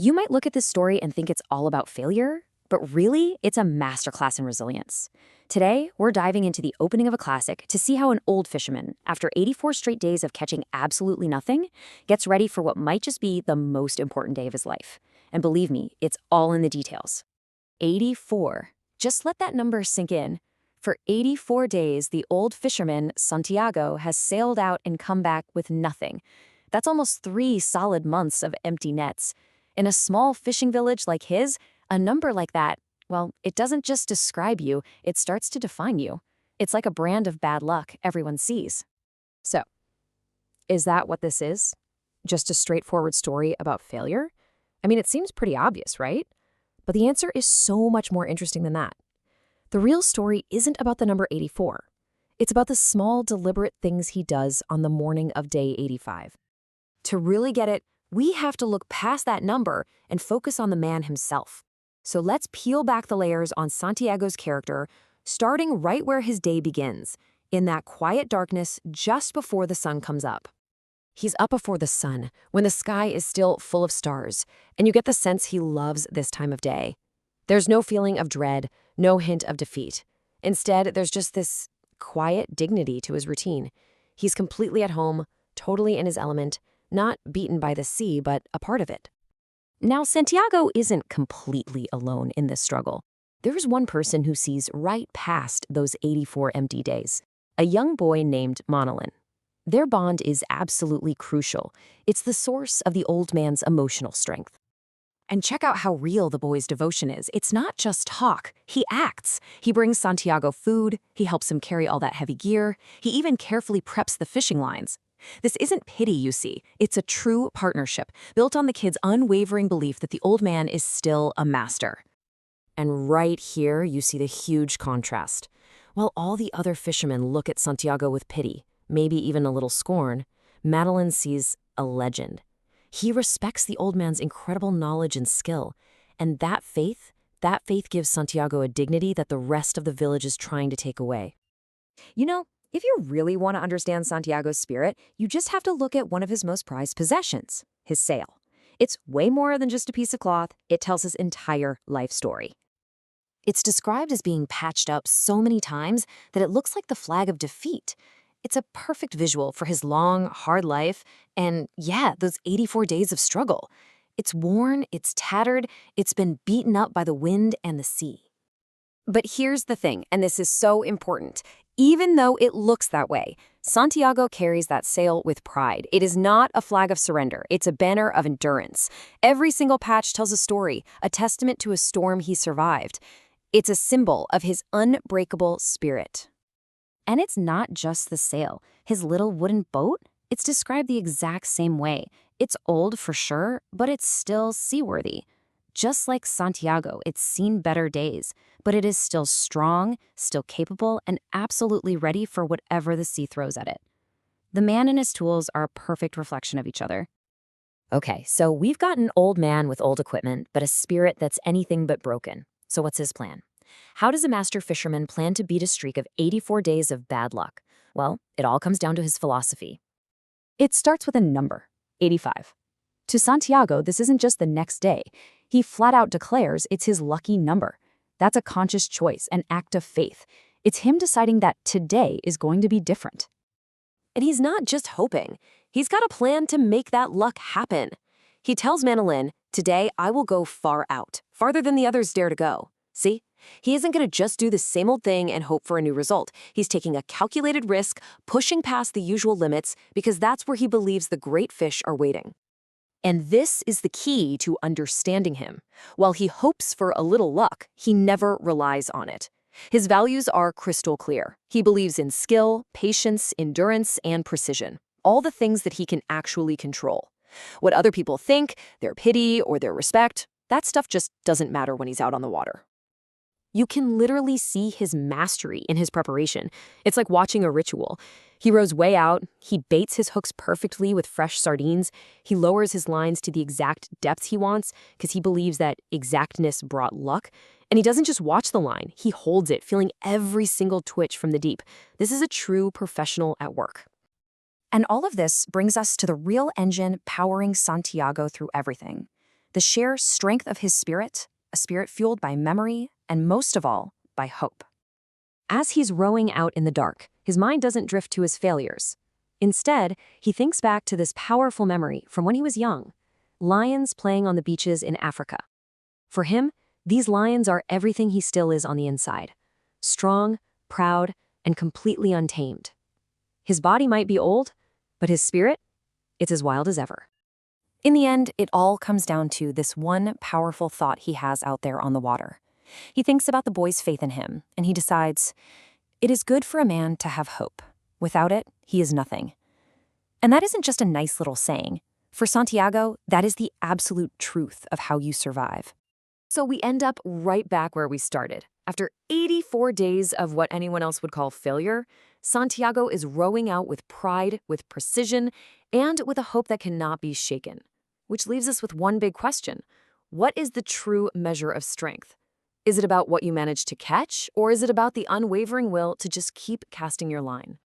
You might look at this story and think it's all about failure, but really, it's a masterclass in resilience. Today, we're diving into the opening of a classic to see how an old fisherman, after 84 straight days of catching absolutely nothing, gets ready for what might just be the most important day of his life. And believe me, it's all in the details. 84. Just let that number sink in. For 84 days, the old fisherman, Santiago, has sailed out and come back with nothing. That's almost 3 solid months of empty nets. In a small fishing village like his, a number like that, well, it doesn't just describe you, it starts to define you. It's like a brand of bad luck everyone sees. So, is that what this is? Just a straightforward story about failure? I mean, it seems pretty obvious, right? But the answer is so much more interesting than that. The real story isn't about the number 84. It's about the small, deliberate things he does on the morning of day 85. To really get it, we have to look past that number and focus on the man himself. So let's peel back the layers on Santiago's character, starting right where his day begins, in that quiet darkness just before the sun comes up. He's up before the sun, when the sky is still full of stars, and you get the sense he loves this time of day. There's no feeling of dread, no hint of defeat. Instead, there's just this quiet dignity to his routine. He's completely at home, totally in his element, not beaten by the sea, but a part of it. Now, Santiago isn't completely alone in this struggle. There's one person who sees right past those 84 empty days, a young boy named Manolin. Their bond is absolutely crucial. It's the source of the old man's emotional strength. And check out how real the boy's devotion is. It's not just talk, he acts. He brings Santiago food, he helps him carry all that heavy gear, he even carefully preps the fishing lines. This isn't pity, you see. It's a true partnership, built on the kid's unwavering belief that the old man is still a master. And right here, you see the huge contrast. While all the other fishermen look at Santiago with pity, maybe even a little scorn, Madeline sees a legend. He respects the old man's incredible knowledge and skill, and that faith gives Santiago a dignity that the rest of the village is trying to take away. You know, if you really want to understand Santiago's spirit, you just have to look at one of his most prized possessions, his sail. It's way more than just a piece of cloth. It tells his entire life story. It's described as being patched up so many times that it looks like the flag of defeat. It's a perfect visual for his long, hard life and, yeah, those 84 days of struggle. It's worn, it's tattered, it's been beaten up by the wind and the sea. But here's the thing, and this is so important. Even though it looks that way, Santiago carries that sail with pride. It is not a flag of surrender. It's a banner of endurance. Every single patch tells a story, a testament to a storm he survived. It's a symbol of his unbreakable spirit. And it's not just the sail. His little wooden boat, it's described the exact same way. It's old for sure, but it's still seaworthy. Just like Santiago, it's seen better days, but it is still strong, still capable, and absolutely ready for whatever the sea throws at it. The man and his tools are a perfect reflection of each other. Okay, so we've got an old man with old equipment, but a spirit that's anything but broken. So what's his plan? How does a master fisherman plan to beat a streak of 84 days of bad luck? Well, it all comes down to his philosophy. It starts with a number, 85. To Santiago, this isn't just the next day. He flat out declares it's his lucky number. That's a conscious choice, an act of faith. It's him deciding that today is going to be different. And he's not just hoping. He's got a plan to make that luck happen. He tells Manolin, "Today I will go far out, farther than the others dare to go." See? He isn't going to just do the same old thing and hope for a new result. He's taking a calculated risk, pushing past the usual limits, because that's where he believes the great fish are waiting. And this is the key to understanding him. While he hopes for a little luck, he never relies on it. His values are crystal clear. He believes in skill, patience, endurance, and precision. All the things that he can actually control. What other people think, their pity or their respect, that stuff just doesn't matter when he's out on the water. You can literally see his mastery in his preparation. It's like watching a ritual. He rows way out, he baits his hooks perfectly with fresh sardines, he lowers his lines to the exact depth he wants because he believes that exactness brought luck, and he doesn't just watch the line, he holds it, feeling every single twitch from the deep. This is a true professional at work. And all of this brings us to the real engine powering Santiago through everything. the sheer strength of his spirit, a spirit fueled by memory, and most of all, by hope. As he's rowing out in the dark, his mind doesn't drift to his failures. Instead, he thinks back to this powerful memory from when he was young, lions playing on the beaches in Africa. For him, these lions are everything he still is on the inside: strong, proud, and completely untamed. His body might be old, but his spirit, it's as wild as ever. In the end, it all comes down to this one powerful thought he has out there on the water. He thinks about the boy's faith in him, and he decides, it is good for a man to have hope. Without it, he is nothing. And that isn't just a nice little saying. For Santiago, that is the absolute truth of how you survive. So we end up right back where we started. After 84 days of what anyone else would call failure, Santiago is rowing out with pride, with precision, and with a hope that cannot be shaken. Which leaves us with one big question. What is the true measure of strength? Is it about what you manage to catch, or is it about the unwavering will to just keep casting your line?